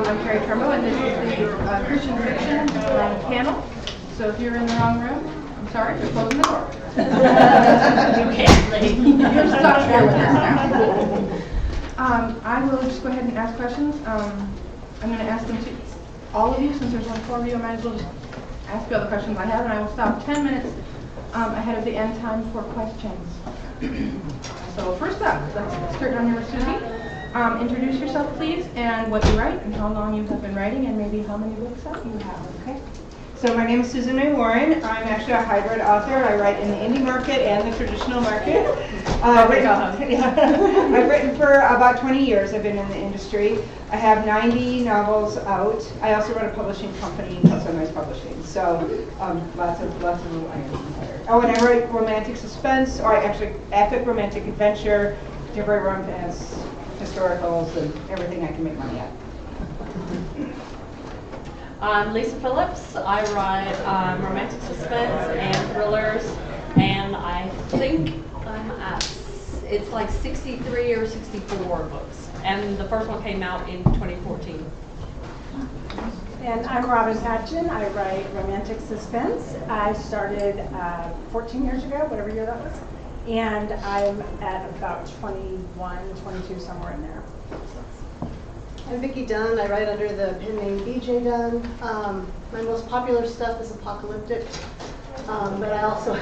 I'm Kari Trumbo, and this is the Christian fiction panel. So if you're in the wrong room, I'm sorry, they're closing the door. You can't leave. You're stuck here with us now. I will just go ahead and ask questions. I'm going to ask them to all of you, since there's only 4 of you. I might as well just ask you all the questions I have, and I will stop 10 minutes ahead of the end time for questions. So first up, let's start down here with Susie. Introduce yourself, please, and what you write, and how long you have been writing, and maybe how many books out you have. Okay. So my name is Susan May Warren. I'm actually a hybrid author. I write in the indie market and the traditional market. I've written for about 20 years. I've been in the industry. I have 90 novels out. I also run a publishing company, Sunrise Publishing. So lots of little irons in the fire. Oh, and I write romantic suspense, or actually epic romantic adventure, contemporary romance, historicals, and everything I can make money at. I'm Lisa Phillips. I write romantic suspense and thrillers, and I think I'm at, it's like 63 or 64 books, and the first one came out in 2014. And I'm Robin Patchen. I write romantic suspense. I started 14 years ago, whatever year that was, and I'm at about 21, 22, somewhere in there. I'm Vickie Dunn. I write under the pen name BJ Dunn. My most popular stuff is apocalyptic, but I also,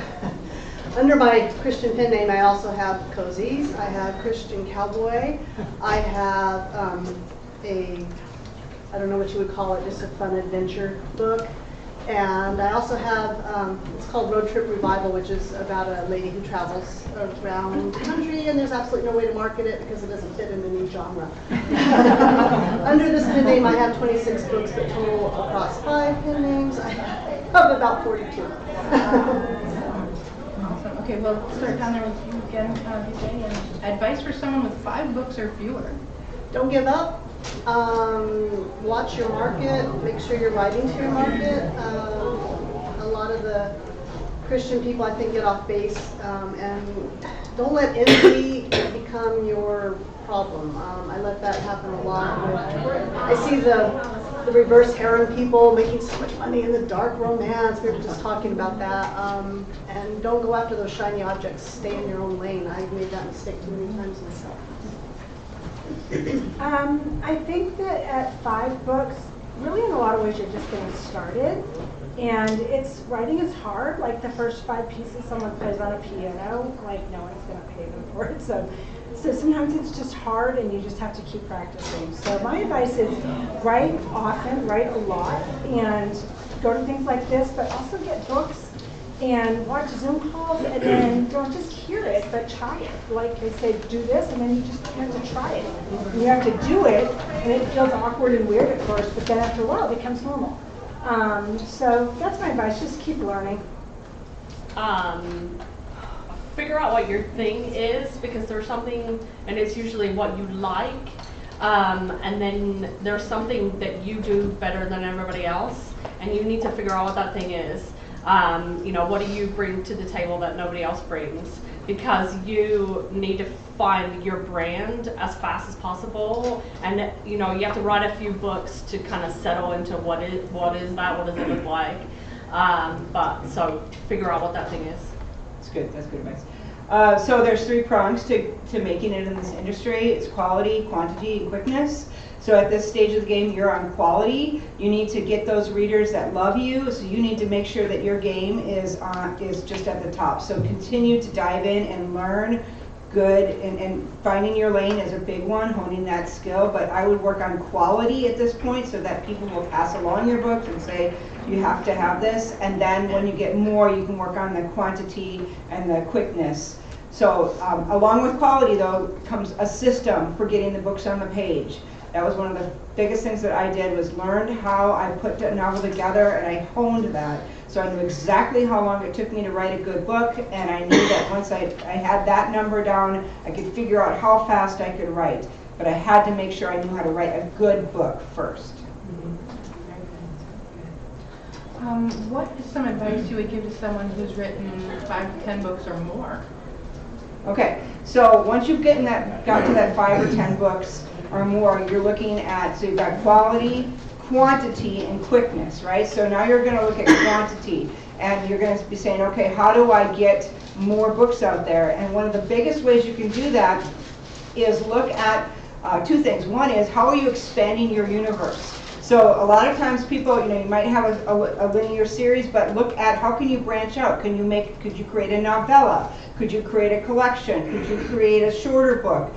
under my Christian pen name, I also have cozies. I have Christian Cowboy. I have I don't know what you would call it, just a fun adventure book. And I also have, it's called Road Trip Revival, which is about a lady who travels around the country, and there's absolutely no way to market it because it doesn't fit in the new genre. Under this pen name, I have 26 books that total across 5 pen names. I have about 42. Awesome. Okay, well, let's start down there with you again, Vijay. And advice for someone with 5 books or fewer? Don't give up. Watch your market. Make sure you're writing to your market. A lot of the Christian people, I think, get off base, and don't let envy become your problem. I let that happen a lot. I see the reverse harem people making so much money in the dark romance. We were just talking about that. And don't go after those shiny objects. Stay in your own lane. I've made that mistake too many times myself. I think that at 5 books, really in a lot of ways you're just getting started. And writing is hard. Like the first 5 pieces someone plays on a piano, like no one's going to pay them for it. So sometimes it's just hard and you just have to keep practicing. So my advice is write often, write a lot, and go to things like this, but also get books and watch Zoom calls, and then don't just hear it, but try it. Like they say, do this, and then you just have to try it. And you have to do it, and it feels awkward and weird at first, but then after a while it becomes normal. So that's my advice, just keep learning. Figure out what your thing is, because there's something, and it's usually what you like, and then there's something that you do better than everybody else, and you need to figure out what that thing is. What do you bring to the table that nobody else brings? Because you need to find your brand as fast as possible, and you have to write a few books to kind of settle into what does it look like. So figure out what that thing is. That's good advice. So there's 3 prongs to making it in this industry. It's quality, quantity, and quickness. So at this stage of the game, you're on quality. You need to get those readers that love you. So you need to make sure that your game is just at the top. So continue to dive in and learn good, and finding your lane is a big one, honing that skill. But I would work on quality at this point so that people will pass along your books and say, you have to have this. And then when you get more, you can work on the quantity and the quickness. So along with quality, though, comes a system for getting the books on the page. That was one of the biggest things that I did, was learn how I put a novel together, and I honed that. So I knew exactly how long it took me to write a good book, and I knew that once I had that number down, I could figure out how fast I could write. But I had to make sure I knew how to write a good book first. What is some advice you would give to someone who's written 5 to 10 books or more? Okay, so once you've got to that 5 or 10 books, or more, you're looking at, so you've got quality, quantity, and quickness, right? So now you're going to look at quantity, and you're going to be saying, okay, how do I get more books out there? And one of the biggest ways you can do that is look at two things. One is, how are you expanding your universe? So a lot of times people, you might have a linear series, but look at how can you branch out? Could you create a novella? Could you create a collection? Could you create a shorter book?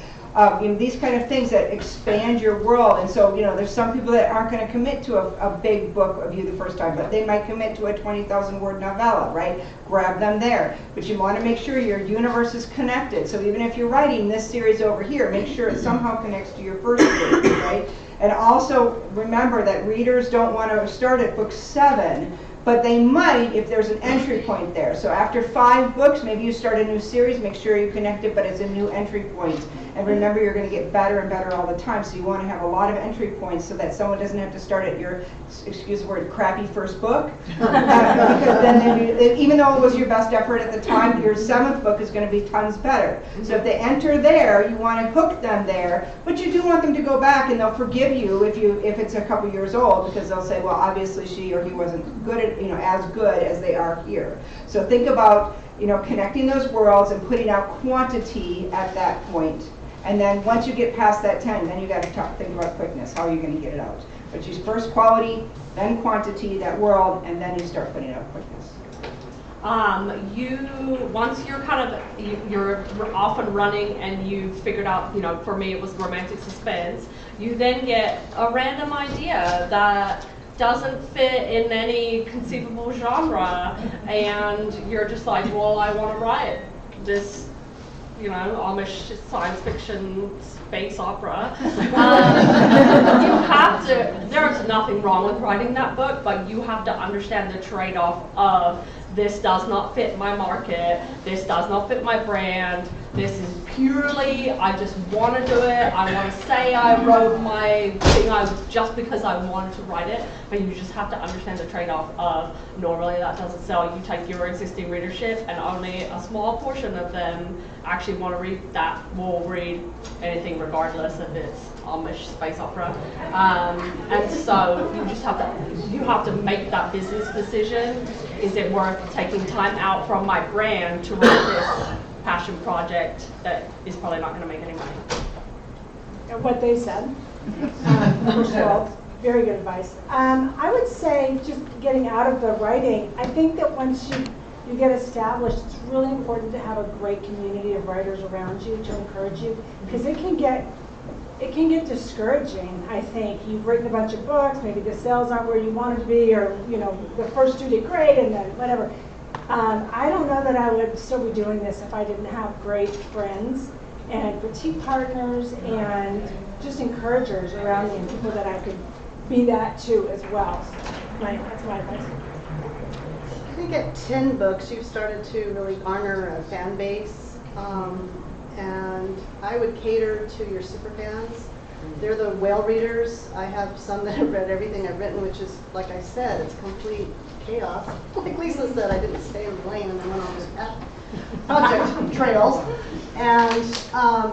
These kind of things that expand your world. And so, there's some people that aren't going to commit to a big book of you the first time, but they might commit to a 20,000 word novella, right? Grab them there. But you want to make sure your universe is connected. So even if you're writing this series over here, make sure it somehow connects to your first series, right? And also remember that readers don't want to start at book 7, but they might if there's an entry point there. So after 5 books, maybe you start a new series, make sure you connect it, but it's a new entry point. And remember, you're going to get better and better all the time, so you want to have a lot of entry points so that someone doesn't have to start at your, excuse the word, crappy first book. Because then even though it was your best effort at the time, your 7th book is going to be tons better. So if they enter there, you want to hook them there, but you do want them to go back, and they'll forgive you if it's a couple years old, because they'll say, well, obviously she or he wasn't good at, as good as they are here. So think about, connecting those worlds and putting out quantity at that point. And then once you get past that 10, then you got to think about quickness. How are you going to get it out? But use first quality, then quantity, that world, and then you start putting out quickness. Once you're off and running and you've figured out, for me it was romantic suspense, you then get a random idea that doesn't fit in any conceivable genre, and you're just like, well, I want to write this, Amish science fiction space opera. You have to, there's nothing wrong with writing that book, but you have to understand the trade-off of this does not fit my market, this does not fit my brand, this is purely, I just want to do it, I want to say I wrote my thing just because I wanted to write it, but you just have to understand the trade-off of normally that doesn't sell. You take your existing readership and only a small portion of them actually want to read that, will read anything regardless if it's Amish space opera. And so you just have to make that business decision. Is it worth taking time out from my brand to write this passion project that is probably not going to make any money? And what they said. First of all, very good advice. I would say just getting out of the writing, I think that once you get established, it's really important to have a great community of writers around you to encourage you, because it can get discouraging. I think you've written a bunch of books, maybe the sales aren't where you wanted to be, or the first 2 did great, and then whatever. I don't know that I would still be doing this if I didn't have great friends and critique partners and just encouragers around me, and people that I could be that to as well. So that's my advice. I think at 10 books, you've started to really garner a fan base, and I would cater to your super fans. They're the whale readers. I have some that have read everything I've written, which is, like I said, it's complete chaos. Like Lisa said, I didn't stay in the lane and then went on this project trails. And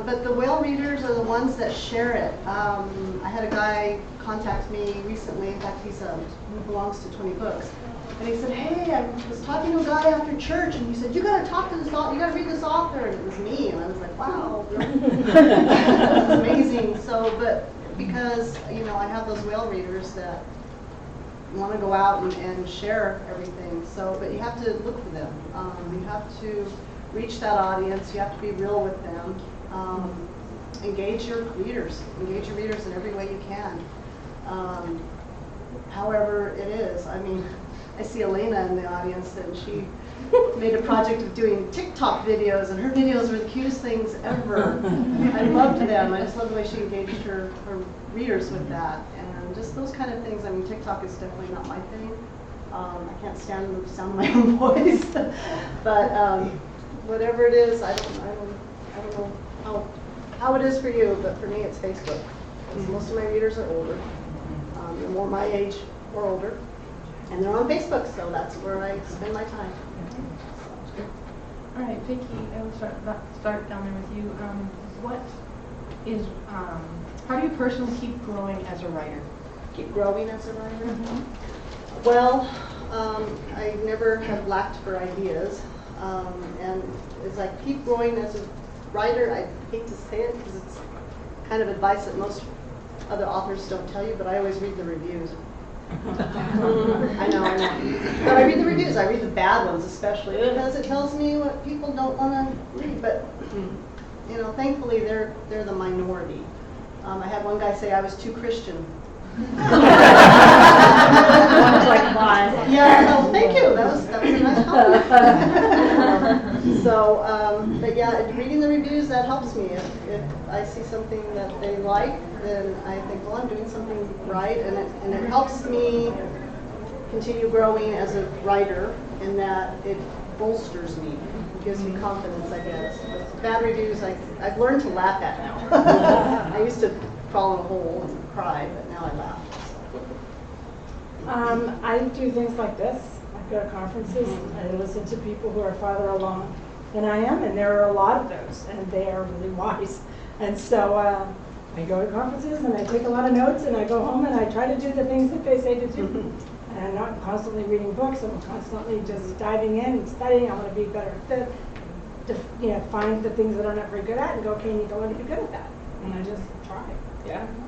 but the whale readers are the ones that share it. I had a guy contact me recently. In fact, he belongs to 20Books. And he said, hey, I was talking to a guy after church, and he said, you got to talk to this author, you got to read this author. And it was me, and I was like, wow, that's amazing. So, but because, I have those whale readers that want to go out and share everything. So, but you have to look for them. You have to reach that audience. You have to be real with them. Engage your readers. Engage your readers in every way you can. However it is. I mean, I see Elena in the audience, and she made a project of doing TikTok videos, and her videos were the cutest things ever. I loved them. I just love the way she engaged her readers with that, and just those kind of things. I mean, TikTok is definitely not my thing. I can't stand the sound of my own voice, but whatever it is, I don't know how it is for you, but for me, it's Facebook. Because most of my readers are older. They're more my age or older. And they're on Facebook, so that's where I spend my time. All right, Vickie, I'll start down there with you. What is How do you personally keep growing as a writer? Keep growing as a writer. Well, I never have lacked for ideas, and as I keep growing as a writer, I hate to say it because it's kind of advice that most other authors don't tell you, but I always read the reviews. I know. But I read the reviews. I read the bad ones especially because it tells me what people don't want to read. But you know, thankfully they're the minority. I had one guy say I was too Christian. Like why? Yeah, no, thank you. That was a nice compliment. So, but yeah, reading the reviews, that helps me. If I see something that they like, then I think, well, I'm doing something right, and it helps me continue growing as a writer, in that it bolsters me. It gives me confidence, I guess. With bad reviews, I've learned to laugh at now. I used to fall in a hole and cry, but now I laugh. I do things like this. I go to conferences, I listen to people who are farther along than I am, and there are a lot of those, and they are really wise. And so I go to conferences, and I take a lot of notes, and I go home, and I try to do the things that they say to do. And I'm not constantly reading books, I'm constantly just diving in and studying. I want to be better at that, to find the things that I'm not very good at, and go, okay, you need to learn to be good at that. And I just try.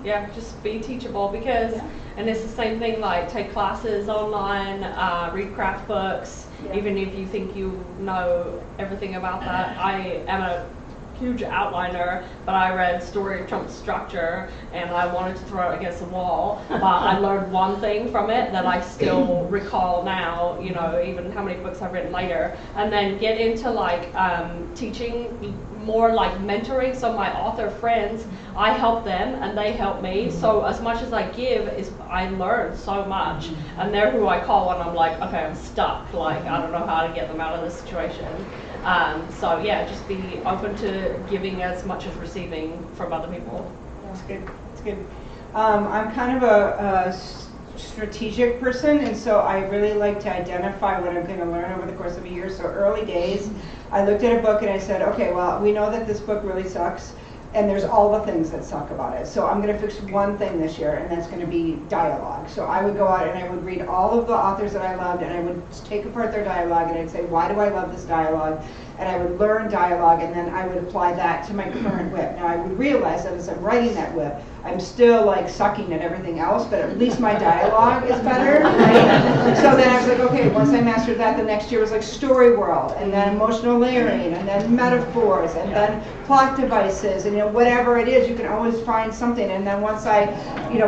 Yeah, just be teachable because, and it's the same thing, like take classes online, read craft books, even if you think you know everything about that. I am a huge outliner, but I read Story of Trump's Structure and I wanted to throw it against the wall, but I learned one thing from it that I still recall now, even how many books I've written later, and then get into like teaching, more like mentoring. So my author friends, I help them and they help me. So as much as I give, I learn so much, and they're who I call when I'm like, okay, I'm stuck. Like I don't know how to get them out of this situation. So yeah, just be open to giving as much as receiving from other people. That's good. That's good. I'm kind of a strategic person, and so I really like to identify what I'm going to learn over the course of a year. So early days, I looked at a book and I said, okay, well, we know that this book really sucks, and there's all the things that suck about it. So I'm going to fix one thing this year, and that's going to be dialogue. So I would go out and I would read all of the authors that I loved, and I would take apart their dialogue, and I'd say, why do I love this dialogue? And I would learn dialogue, and then I would apply that to my current whip. Now I would realize that as I'm writing that whip, I'm still like sucking at everything else, but at least my dialogue is better, right? So then I was like, okay, once I mastered that, the next year was like story world, and then emotional layering, and then metaphors, and then plot devices, and whatever it is, you can always find something. And then once I,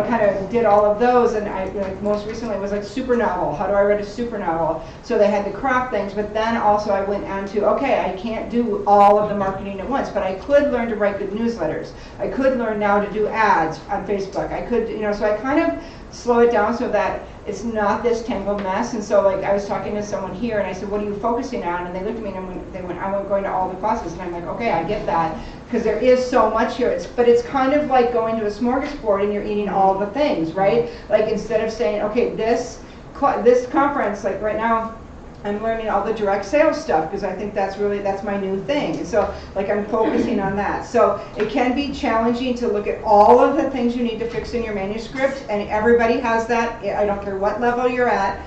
kind of did all of those, and I most recently it was like super novel. How do I write a super novel? So they had the craft things, but then also I went on to, okay, I can't do all of the marketing at once, but I could learn to write good newsletters. I could learn now to do ads on Facebook. I could, so I kind of slow it down so that it's not this tangled mess. And so like I was talking to someone here and I said, what are you focusing on? And they looked at me and they went, I went going to all the classes. And I'm like, okay, I get that, because there is so much here. But it's kind of like going to a smorgasbord and you're eating all the things, right? Like instead of saying, okay, this conference, like right now, I'm learning all the direct sales stuff because I think that's my new thing. And so like I'm focusing on that. So it can be challenging to look at all of the things you need to fix in your manuscript, and everybody has that. I don't care what level you're at.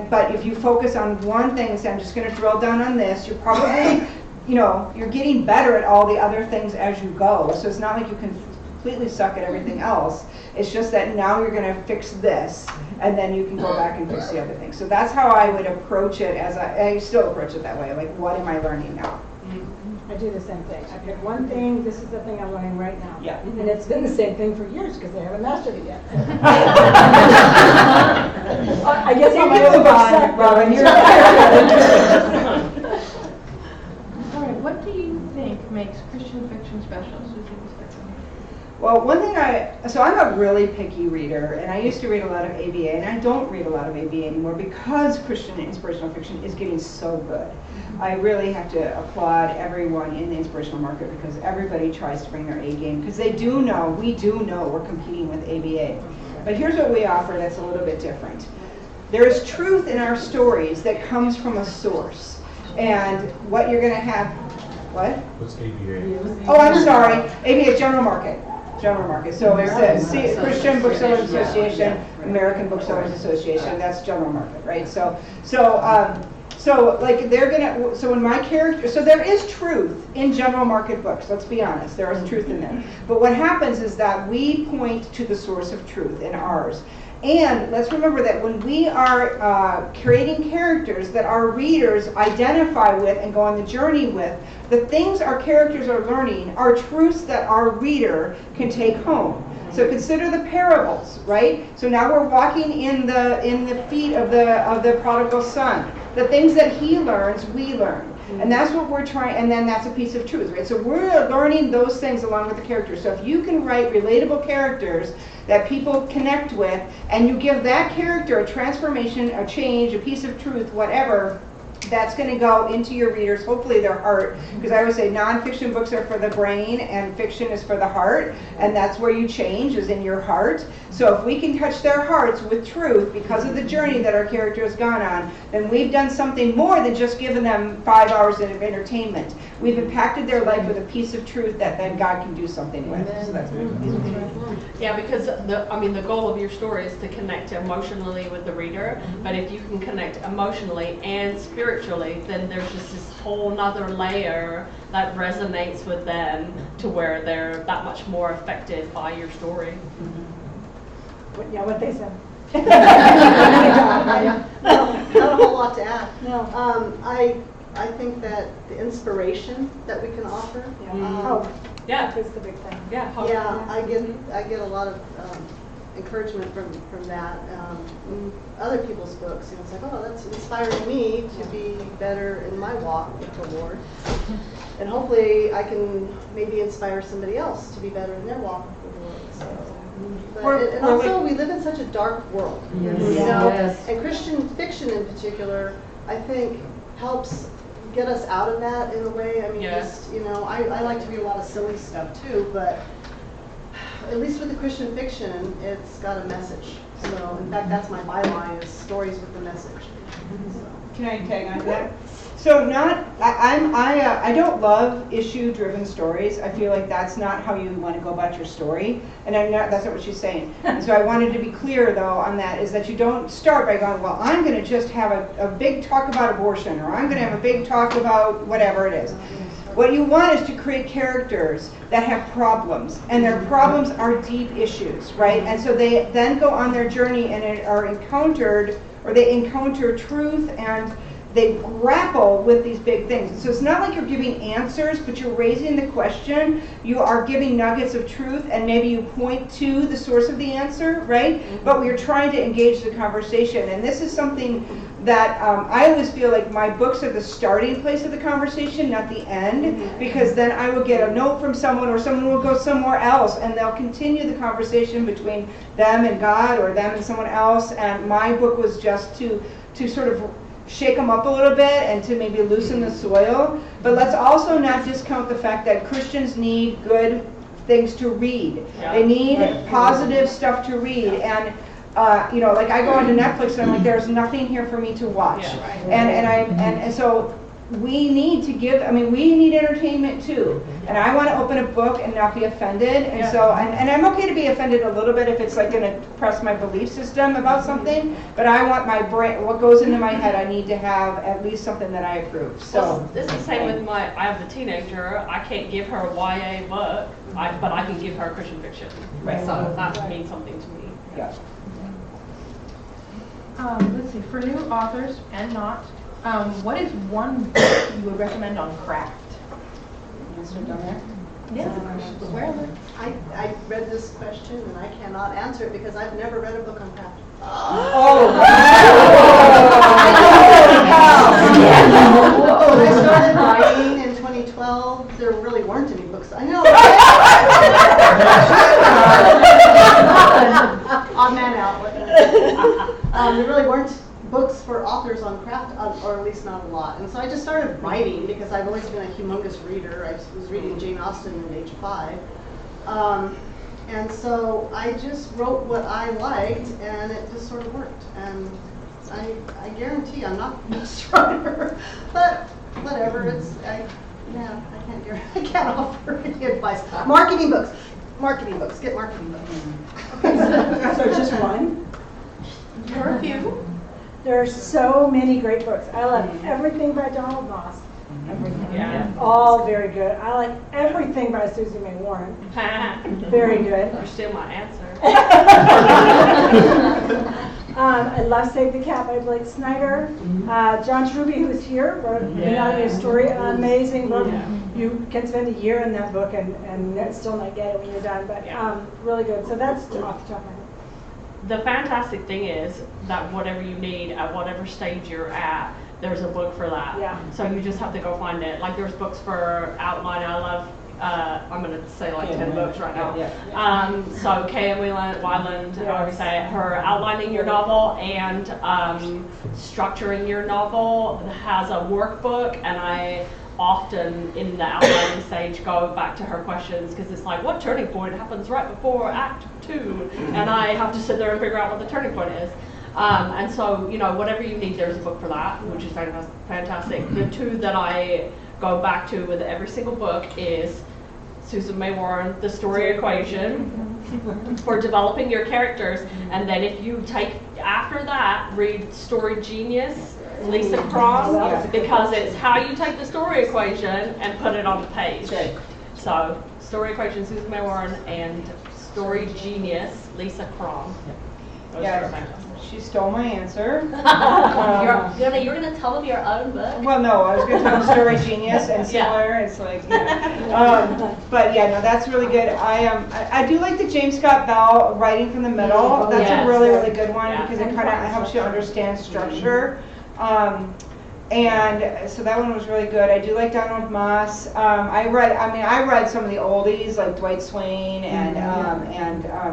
But if you focus on one thing and say, I'm just going to drill down on this, you're probably, you're getting better at all the other things as you go. So it's not like you can completely suck at everything else. It's just that now you're going to fix this, and then you can go back and fix the other things. So that's how I would approach it. I still approach it that way. Like, what am I learning now? I do the same thing. I pick one thing. This is the thing I'm learning right now. Yeah. And it's been the same thing for years because I haven't mastered it yet. I guess You I'm can move on, Robin. You're All right, what do you think makes Christian fiction special? Well, one thing so I'm a really picky reader, and I used to read a lot of ABA, and I don't read a lot of ABA anymore because Christian inspirational fiction is getting so good. I really have to applaud everyone in the inspirational market because everybody tries to bring their A game, because we do know we're competing with ABA. But here's what we offer that's a little bit different. There is truth in our stories that comes from a source, and what you're going to have, what? What's ABA? Oh, I'm sorry, ABA General Market. General market. So it says Christian Booksellers Association, American Booksellers Association. That's general market, right? So like they're gonna. So in my character, so there is truth in general market books. Let's be honest, there is truth in them. But what happens is that we point to the source of truth in ours. And let's remember that when we are creating characters that our readers identify with and go on the journey with, the things our characters are learning are truths that our reader can take home. So consider the parables, right? So now we're walking in the feet of the prodigal son. The things that he learns, we learn. And that's what we're trying, and then that's a piece of truth, right? So we're learning those things along with the characters. So if you can write relatable characters that people connect with, and you give that character a transformation, a change, a piece of truth, whatever, that's going to go into your readers, hopefully their heart, because I always say nonfiction books are for the brain and fiction is for the heart, and that's where you change, is in your heart. So if we can touch their hearts with truth because of the journey that our character has gone on, then we've done something more than just giving them 5 hours of entertainment. We've impacted their life with a piece of truth that then God can do something with. So that's Yeah, because the goal of your story is to connect emotionally with the reader, but if you can connect emotionally and spiritually, then there's just this whole nother layer that resonates with them to where they're that much more affected by your story. Yeah, what they said. Not a whole lot to add. No. I think that the inspiration that we can offer. Hope Yeah, is the big thing. yeah, hope. Yeah, I get a lot of encouragement from that. In other people's books, it's like, oh, that's inspiring me to be better in my walk with the Lord. And hopefully I can maybe inspire somebody else to be better in their walk with the Lord. So. And also, we live in such a dark world. Yes. You know? Yes. And Christian fiction in particular, I think, helps get us out of that in a way. I mean, just, I like to read a lot of silly stuff too, but at least with the Christian fiction, it's got a message. So, in fact, that's my byline, is stories with a message. So. Can I tag on to that? So I don't love issue-driven stories. I feel like that's not how you want to go about your story, and that's not what she's saying. And so I wanted to be clear, though, on that, is that you don't start by going, well, I'm going to just have a big talk about abortion, or I'm going to have a big talk about whatever it is. What you want is to create characters that have problems, and their problems are deep issues, right? And so they then go on their journey and they encounter truth, and they grapple with these big things. So it's not like you're giving answers, but you're raising the question. You are giving nuggets of truth, and maybe you point to the source of the answer, right? Mm-hmm. But we're trying to engage the conversation. And this is something that I always feel like my books are the starting place of the conversation, not the end, because then I will get a note from someone, or someone will go somewhere else, and they'll continue the conversation between them and God, or them and someone else. And my book was just to sort of shake them up a little bit and to maybe loosen the soil. But let's also not discount the fact that Christians need good things to read. Yeah. They need positive stuff to read. And like I go onto Netflix and I'm like, there's nothing here for me to watch. Yeah, right. And so we need to we need entertainment too. And I want to open a book and not be offended. And so, and I'm okay to be offended a little bit if it's like going to press my belief system about something, but I want my brain, what goes into my head, I need to have at least something that I approve. So well, this is the same with I have a teenager. I can't give her a YA book, but I can give her Christian fiction. Right. So that means something to me. Yeah. Let's see, for new authors and not, what is one book you would recommend on craft? Answer down there? Yeah. I read this question and I cannot answer it because I've never read a book on craft. Oh! When I started writing in 2012, there really weren't any books. I know. Odd man out. There really weren't books for authors on craft, or at least not a lot. And so I just started writing because I've always been a humongous reader. I was reading Jane Austen at age 5. And so I just wrote what I liked, and it just sort of worked. And I guarantee I'm not a best writer, but whatever. I can't offer any advice. Marketing books. marketing books, get marketing books. So just one? There are a few. There are so many great books. I love everything by Donald Moss. Everything. Yeah. All very good. I like everything by Susan May Warren. Very good. You're still my answer. I love Save the Cat by Blake Snyder. John Truby, who's here, wrote a story, amazing book. Yeah. You can spend a year in that book and still not get it when you're done, but really good. So that's off the top of my head. The fantastic thing is that whatever you need at whatever stage you're at, there's a book for that. Yeah. So you just have to go find it. Like there's books for outline. I love. I'm gonna say like 10 books right now. So K.M. Weiland, however you say it, her outlining your novel and structuring your novel has a workbook, and I often in the outlining stage go back to her questions because it's like, what turning point happens right before Act 2? And I have to sit there and figure out what the turning point is. And so, whatever you need, there's a book for that, which is fantastic. The two that I go back to with every single book is Susan May Warren, The Story Equation, for developing your characters. And then if you take, after that, read Story Genius, Lisa Cron, because it's how you take the story equation and put it on the page. Right. So, Story Equation, Susan May Warren, and Story Genius, Lisa Cron. Those are fantastic. She stole my answer. You're gonna tell them your own book? Well, no, I was going to tell Story Genius and similar. It's like, but yeah, no, that's really good. I do like the James Scott Bell writing from the middle. That's a really, really good one because it kind of helps you understand structure. And so that one was really good. I do like Donald Moss. I read some of the oldies like Dwight Swain and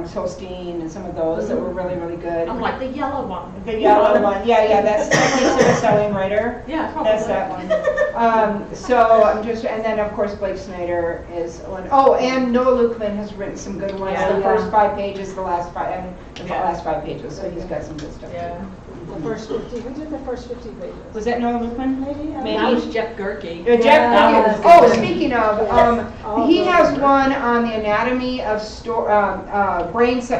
Solstein and some of those that were really, really good. I'm like the yellow one. The yellow one, yeah, that's the selling writer. Yeah, probably. That's that one. So I'm just, and then of course Blake Snyder is one. Oh, and Noah Lukeman has written some good ones. The first 5 pages, the last 5 pages. So he's got some good stuff. Yeah. The first 50. Who did the first 50 pages? Was that Noah Lukeman? Maybe. That was Jeff Gerke. Jeff. Yes. Oh, speaking of, he Yes. has one on the anatomy of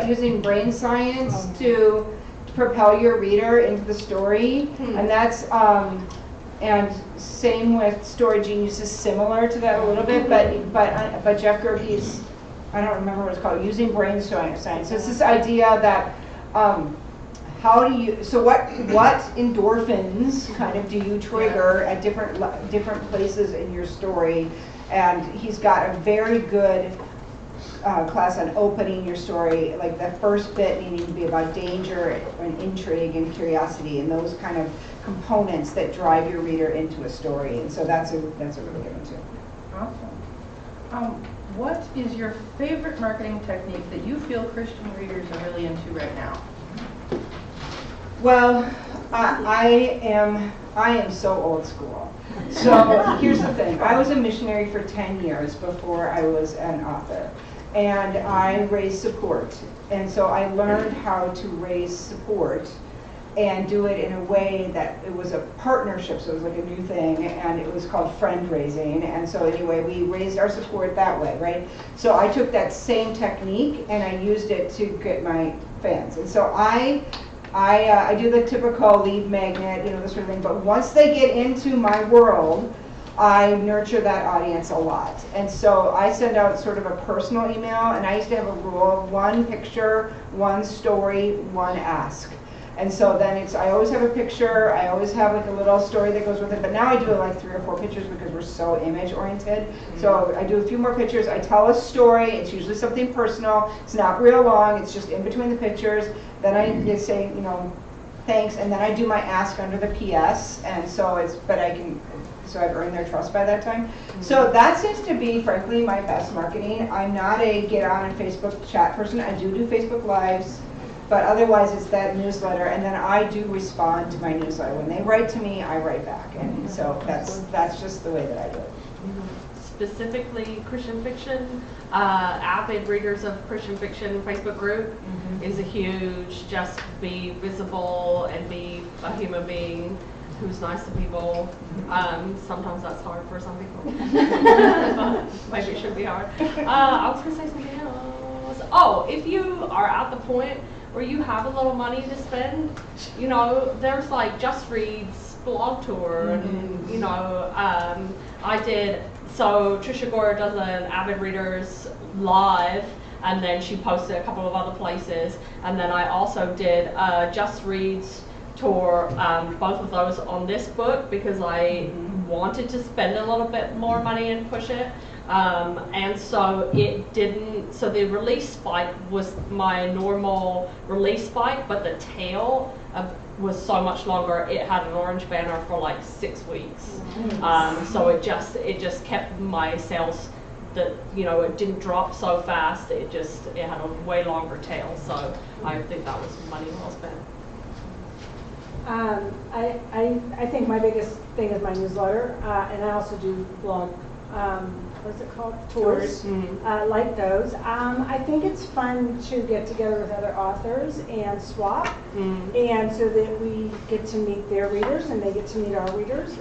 using brain science to propel your reader into the story, and that's and same with Story Genius is similar to that a little bit, but Jeff Gerke's, I don't remember what it's called, using brain science. So it's this idea that. How do you? So what endorphins kind of do you trigger at different places in your story? And he's got a very good class on opening your story, like the first bit needing to be about danger and intrigue and curiosity and those kind of components that drive your reader into a story. And so that's a really good one too. Awesome. What is your favorite marketing technique that you feel Christian readers are really into right now? Well, I am so old school. So here's the thing. I was a missionary for 10 years before I was an author. And I raised support. And so I learned how to raise support and do it in a way that it was a partnership, so it was like a new thing, and it was called friend raising. And so anyway, we raised our support that way, right? So I took that same technique and I used it to get my fans. And so I do the typical lead magnet, this sort of thing, but once they get into my world, I nurture that audience a lot. And so I send out sort of a personal email, and I used to have a rule of 1 picture, 1 story, 1 ask. And so then I always have a picture, I always have like a little story that goes with it, but now I do it like 3 or 4 pictures because we're so image oriented. So I do a few more pictures, I tell a story, it's usually something personal, it's not real long, it's just in between the pictures. Then I just say, thanks, and then I do my ask under the PS, and so I've earned their trust by that time. So that seems to be, frankly, my best marketing. I'm not a get on and Facebook chat person. I do Facebook Lives, but otherwise it's that newsletter, and then I do respond to my newsletter. When they write to me, I write back, and so that's just the way that I do it. Specifically Christian fiction, avid readers of Christian fiction Facebook group is a huge, just be visible and be a human being who's nice to people. Sometimes that's hard for some people, but maybe it should be hard. I was going to say something else. Oh, if you are at the point where you have a little money to spend, you know, there's like Just Read's blog tour, and you know, I did. So Trisha Gore does an Avid Readers live, and then she posted a couple of other places, and then I also did Just Read's tour, both of those on this book because I wanted to spend a little bit more money and push it. And so it didn't, so the release spike was my normal release spike, but the tail was so much longer. It had an orange banner for like 6 weeks. So it just kept my sales, that, you know, it didn't drop so fast. It had a way longer tail. So I think that was money well spent. I think my biggest thing is my newsletter, and I also do blog, what's it called? Tours. Like those. I think it's fun to get together with other authors and swap, and so that we get to meet their readers and they get to meet our readers.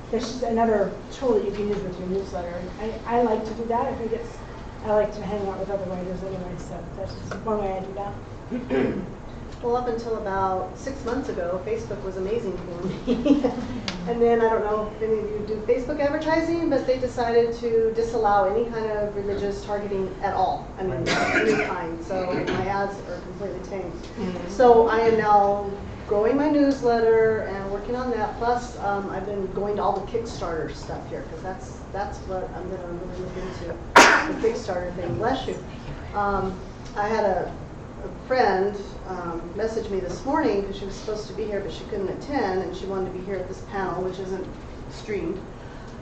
There's just another tool that you can use with your newsletter. I like to do that. I like to hang out with other writers anyway, so that's just one way I do that. Well, up until about 6 months ago, Facebook was amazing for me. And then, I don't know if any of you do Facebook advertising, but they decided to disallow any kind of religious targeting at all. I mean, any kind. So my ads are completely tamed. So I am now growing my newsletter and working on that. Plus, I've been going to all the Kickstarter stuff here, because that's what I'm going to really look into, the Kickstarter thing. Bless you. I had a friend messaged me this morning because she was supposed to be here but she couldn't attend, and she wanted to be here at this panel, which isn't streamed.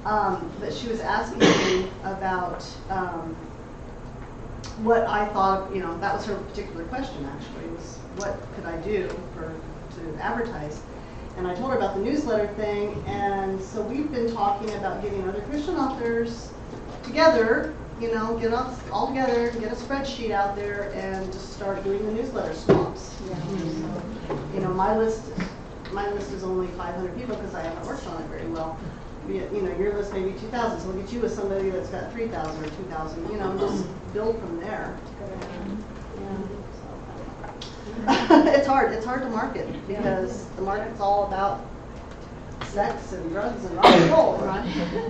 But she was asking me about what I thought, you know, that was her particular question actually, was what could I do to advertise. And I told her about the newsletter thing, and so we've been talking about getting other Christian authors together, you know, get us all together, get a spreadsheet out there, and just start doing the newsletter swaps. So, you know, my list is only 500 people because I haven't worked on it very well. You know, your list may be 2,000, so we'll get you with somebody that's got 3,000 or 2,000. You know, just build from there. It's hard. It's hard to market because the market's all about sex and drugs and rock and roll, right?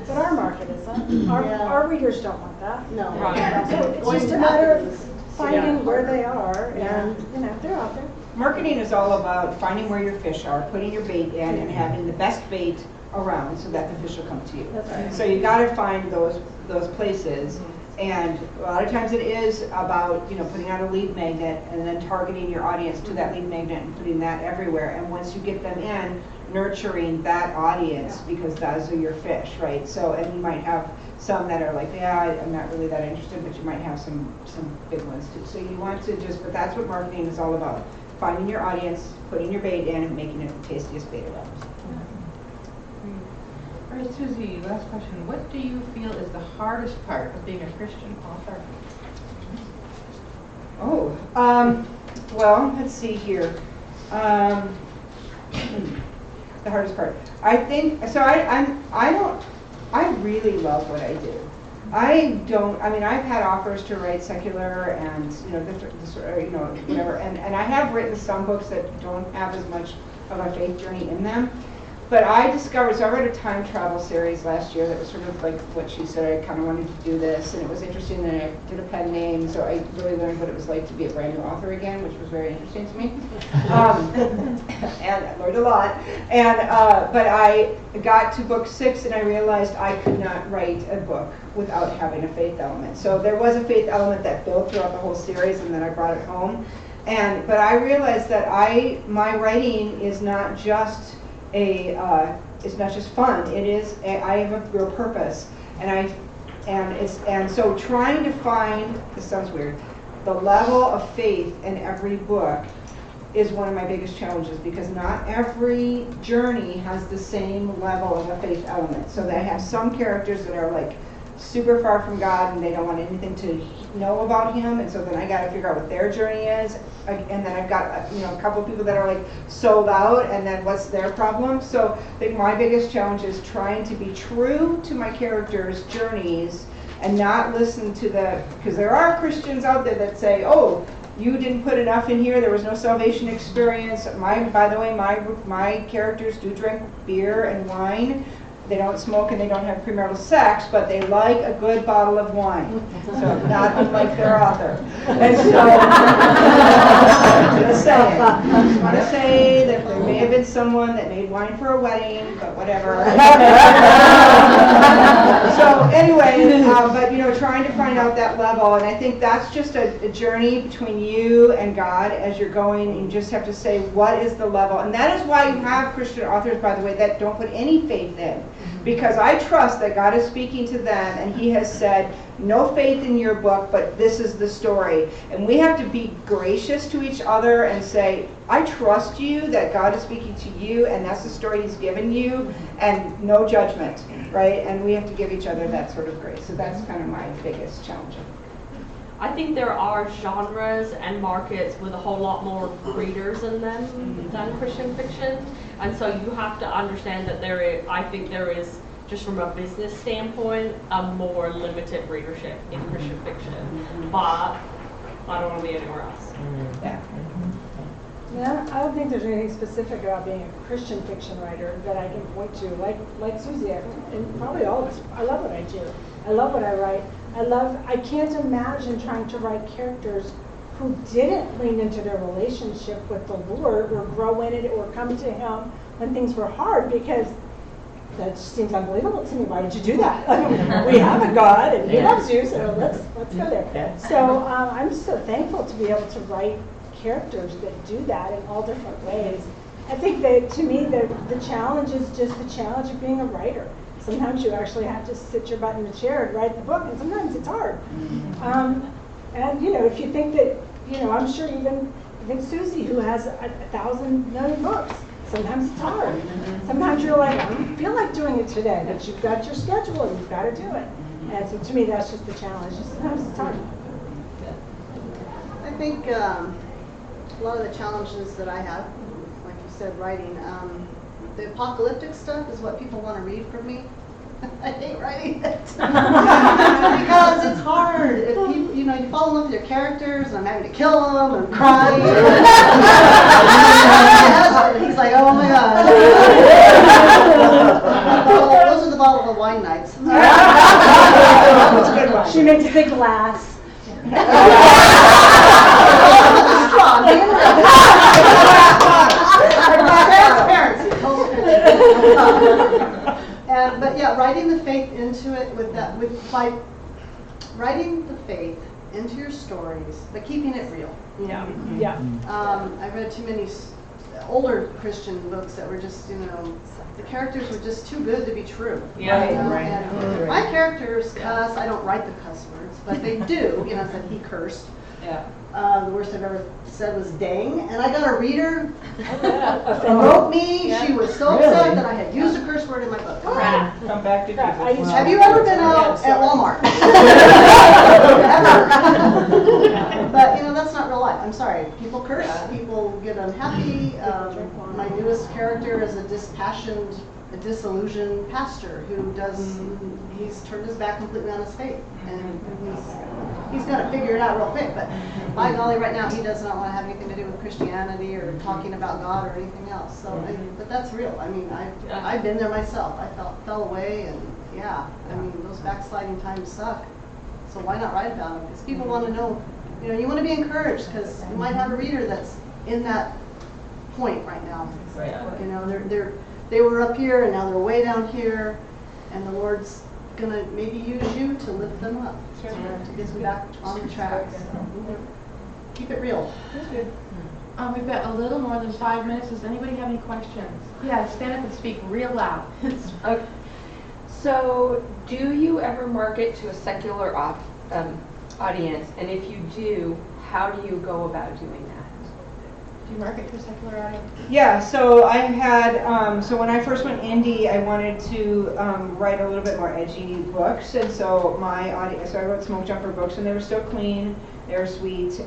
But our market isn't. Our readers don't want that. No. So it's just a matter of finding where they are, and you know, they're out there. Marketing is all about finding where your fish are, putting your bait in, and having the best bait around so that the fish will come to you. That's right. So you got to find those places, and a lot of times it is about, you know, putting out a lead magnet and then targeting your audience to that lead magnet and putting that everywhere. And once you get them in, nurturing that audience, because those are your fish, right? So, and you might have some that are like, yeah, I'm not really that interested, but you might have some big ones too. So you want to just, but that's what marketing is all about. Finding your audience, putting your bait in, and making it the tastiest bait around. All right, Susie, last question. What do you feel is the hardest part of being a Christian author? Oh, well, let's see here. The hardest part. I think, so I really love what I do. I've had offers to write secular and, you know, you know, whatever, and I have written some books that don't have as much of a faith journey in them. But I discovered, so I read a time travel series last year that was sort of like what she said, I kind of wanted to do this, and it was interesting that I did a pen name, so I really learned what it was like to be a brand new author again, which was very interesting to me. And I learned a lot. And but I got to book 6 and I realized I could not write a book without having a faith element. So there was a faith element that built throughout the whole series, and then I brought it home. But I realized that my writing is not just it's not just fun. It is I have a real purpose, and so trying to find, this sounds weird, the level of faith in every book is one of my biggest challenges, because not every journey has the same level of a faith element. So they have some characters that are like super far from God and they don't want anything to know about Him, and so then I got to figure out what their journey is, and then I've got a couple of people that are like sold out, and then what's their problem. So I think my biggest challenge is trying to be true to my characters' journeys, and not listen to because there are Christians out there that say, oh, you didn't put enough in here, there was no salvation experience. By the way, my characters do drink beer and wine. They don't smoke and they don't have premarital sex, but they like a good bottle of wine. So not unlike their author. And so, just saying. I just want to say that there may have been someone that made wine for a wedding, but whatever. So anyway, but trying to find out that level, and I think that's just a journey between you and God as you're going, and you just have to say, what is the level? And that is why you have Christian authors, by the way, that don't put any faith in. Because I trust that God is speaking to them, and He has said, no faith in your book, but this is the story. And we have to be gracious to each other and say, I trust you that God is speaking to you, and that's the story He's given you, and no judgment, right? And we have to give each other that sort of grace. So that's kind of my biggest challenge. I think there are genres and markets with a whole lot more readers in them than Christian fiction. And so you have to understand that I think there is, just from a business standpoint, a more limited readership in Christian fiction. But I don't want to be anywhere else. Yeah. Yeah, I don't think there's anything specific about being a Christian fiction writer that I can point to. Like Susie, and probably all of us, I love what I do. I love what I write. I can't imagine trying to write characters who didn't lean into their relationship with the Lord or grow in it or come to Him when things were hard, because that just seems unbelievable to me. Why would you do that? We have a God and He loves you, so let's go there. So I'm so thankful to be able to write characters that do that in all different ways. I think that, to me, the challenge is just the challenge of being a writer. Sometimes you actually have to sit your butt in the chair and write the book, and sometimes it's hard. And if you think that, I'm sure even Susie, who has 1,000 million books, sometimes it's hard. Sometimes you're like, I don't feel like doing it today, but you've got your schedule and you've got to do it. And so to me, that's just the challenge. Sometimes it's hard. I think a lot of the challenges that I have, like you said, writing, the apocalyptic stuff is what people want to read from me. I hate writing it because it's hard. If people, you fall in love with your characters, and I'm having to kill them and crying. He's like, oh my god. Those are the bottle of wine nights. She makes a big glass. But yeah, writing the faith into it by writing the faith into your stories, but keeping it real. Yeah. I read too many older Christian books that were just, the characters were just too good to be true. Yeah. Right. And my characters cuss. I don't write the cuss words, but they do. Said he cursed. Yeah. The worst I've ever said was dang, and I got a reader who wrote me. She was so upset that I had used a curse word in my book. Come back to Jesus. Have you ever been out at Walmart? Ever? But that's not real life. I'm sorry. People curse. People get unhappy. My newest character is a disillusioned pastor who he's turned his back completely on his faith, and he's got to figure it out real quick. But by golly, right now he does not want to have anything to do with Christianity or talking about God or anything else. So, but that's real. I've been there myself. I fell away, and those backsliding times suck. So why not write about them? Because people want to know. You want to be encouraged, because you might have a reader that's in that point right now. Right. They were up here and now they're way down here, and the Lord's gonna maybe use you to lift them up, to get them back on the track. Keep it real. We've got a little more than 5 minutes. Does anybody have any questions? Yeah, stand up and speak real loud. Okay. So, do you ever market to a secular audience? And if you do, how do you go about doing that? Do you market to a secular audience? Yeah, so I had, so when I first went indie, I wanted to write a little bit more edgy books, and so my audience, so I wrote Smoke Jumper books, and they were still clean, they were sweet,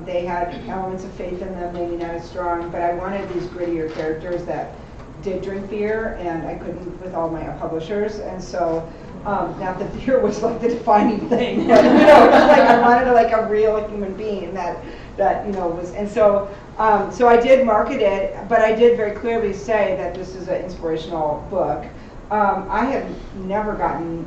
they had elements of faith in them, maybe not as strong, but I wanted these grittier characters that did drink beer, and I couldn't with all my publishers, and so Not that fear was like the defining thing, but you know, it was like I wanted like a real human being that you know was, and so so I did market it, but I did very clearly say that this is an inspirational book. I have never gotten,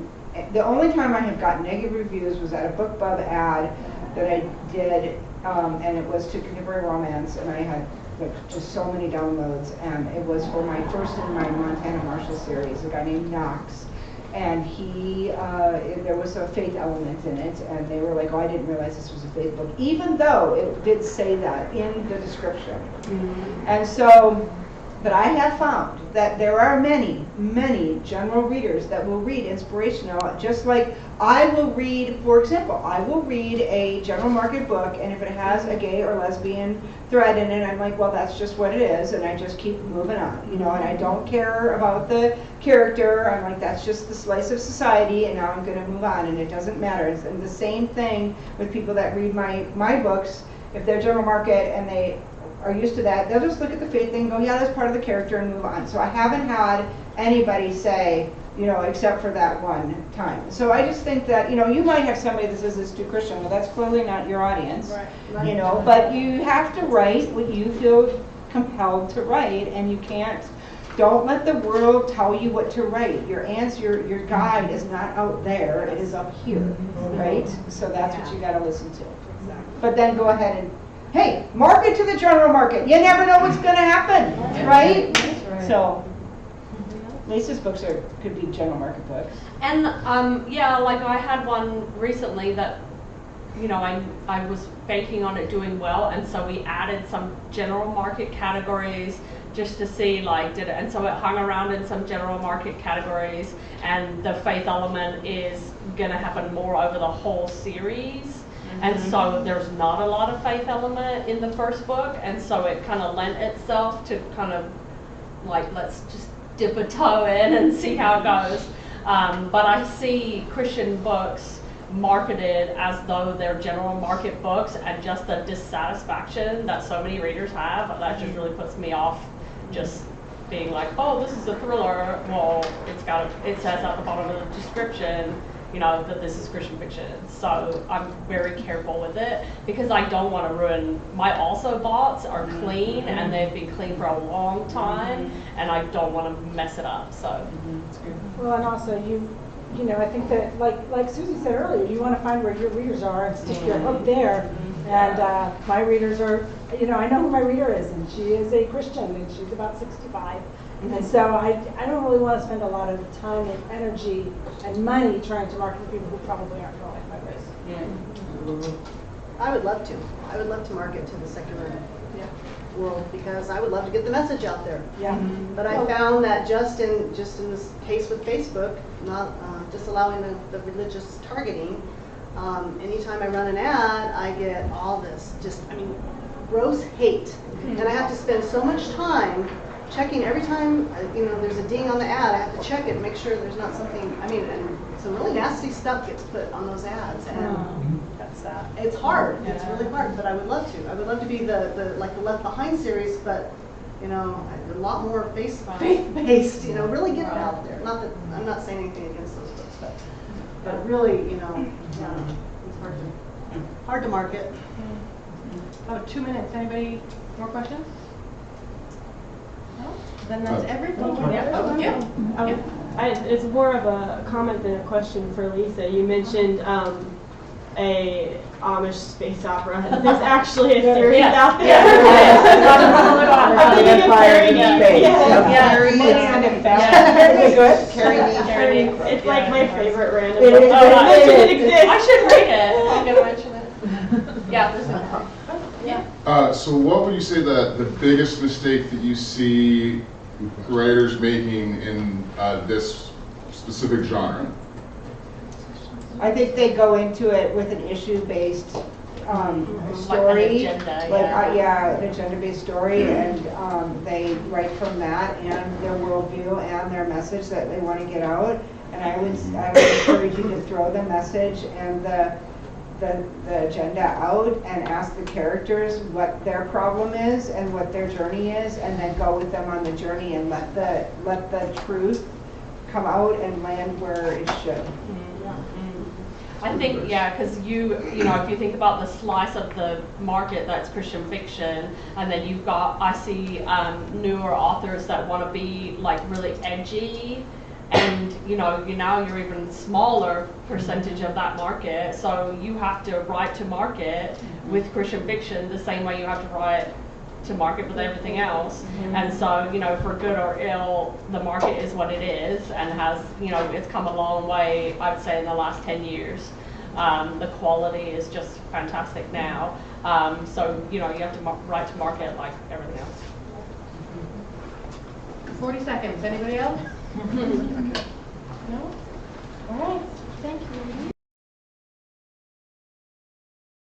the only time I have gotten negative reviews was at a BookBub ad that I did, and it was to contemporary romance, and I had like just so many downloads, and it was for my first in my Montana Marshall series, a guy named Knox. And he, there was a faith element in it, and they were like, oh, I didn't realize this was a faith book, even though it did say that in the description. Mm-hmm. And so, but I have found that there are many, many general readers that will read inspirational, just like I will read, for example, I will read a general market book, and if it has a gay or lesbian thread in it, I'm like, well, that's just what it is, and I just keep moving on, you know, and I don't care about the character. I'm like, that's just the slice of society, and now I'm going to move on, and it doesn't matter. And the same thing with people that read my books. If they're general market and they are used to that, they'll just look at the faith thing and go, yeah, that's part of the character, and move on. So I haven't had anybody say, you know, except for that one time. So I just think that, you know, you might have somebody that says it's too Christian. Well, that's clearly not your audience, right. You know, but you have to write what you feel compelled to write, and you can't, don't let the world tell you what to write. Your answer, your guide is not out there, it is up here, right? So that's what you got to listen to. Exactly. But then go ahead and, hey, market to the general market. You never know what's going to happen, right? That's right. So Lisa's books could be general market books. And yeah, like I had one recently that, you know, I was banking on it doing well, and so we added some general market categories just to see like did it, and so it hung around in some general market categories, and the faith element is gonna happen more over the whole series. And so there's not a lot of faith element in the first book, and so it kind of lent itself to kind of like, let's just dip a toe in and see how it goes. But I see Christian books marketed as though they're general market books, and just the dissatisfaction that so many readers have, that just really puts me off just being like, oh, this is a thriller. Well, it says at the bottom of the description, you know, that this is Christian fiction. So I'm very careful with it because I don't want to ruin, my also bots are clean and they've been clean for a long time, and I don't want to mess it up, so. Well, and also you know, I think that like Susie said earlier, you want to find where your readers are and stick your hook there. And my readers are, you know, I know who my reader is, and she is a Christian, and she's about 65. And so I don't really want to spend a lot of time and energy and money trying to market to people who probably aren't going to like my race. Yeah. I would love to. I would love to market to the secular world because I would love to get the message out there. Yeah. But I found that just in this case with Facebook, not disallowing the religious targeting, anytime I run an ad, I get all this gross hate. And I have to spend so much time checking every time, you know, there's a ding on the ad, I have to check it, make sure there's not something, and some really nasty stuff gets put on those ads, and that's it's hard, it's really hard, but I would love to. I would love to be the Left Behind series, but, you know, a lot more faith-based, you know, really get it out there. Not that, I'm not saying anything against those books, but really, you know, it's hard to market. About 2 minutes, anybody more questions? No? Then that's everything. It's more of a comment than a question for Lisa. You mentioned a Amish space opera. There's actually a series out there. I'm thinking of Carrie. It's like my favorite random book. It exists. I should read it. I'm going to mention it. Yeah, there's no problem. So what would you say the biggest mistake that you see writers making in this specific genre? I think they go into it with an issue-based story, an agenda, an agenda-based story, and they write from that and their worldview and their message that they want to get out. And I would encourage you to throw the message and the agenda out and ask the characters what their problem is and what their journey is, and then go with them on the journey and let the truth come out and land where it should. I think, yeah, because you know, if you think about the slice of the market that's Christian fiction, and then you've got, I see newer authors that want to be like really edgy, and you know, now you're even smaller percentage of that market, so you have to write to market with Christian fiction the same way you have to write to market with everything else. And so, you know, for good or ill, the market is what it is, and has, you know, it's come a long way, I'd say, in the last 10 years. The quality is just fantastic now. So, you know, you have to write to market like everything else. 40 seconds. Anybody else? No? All right.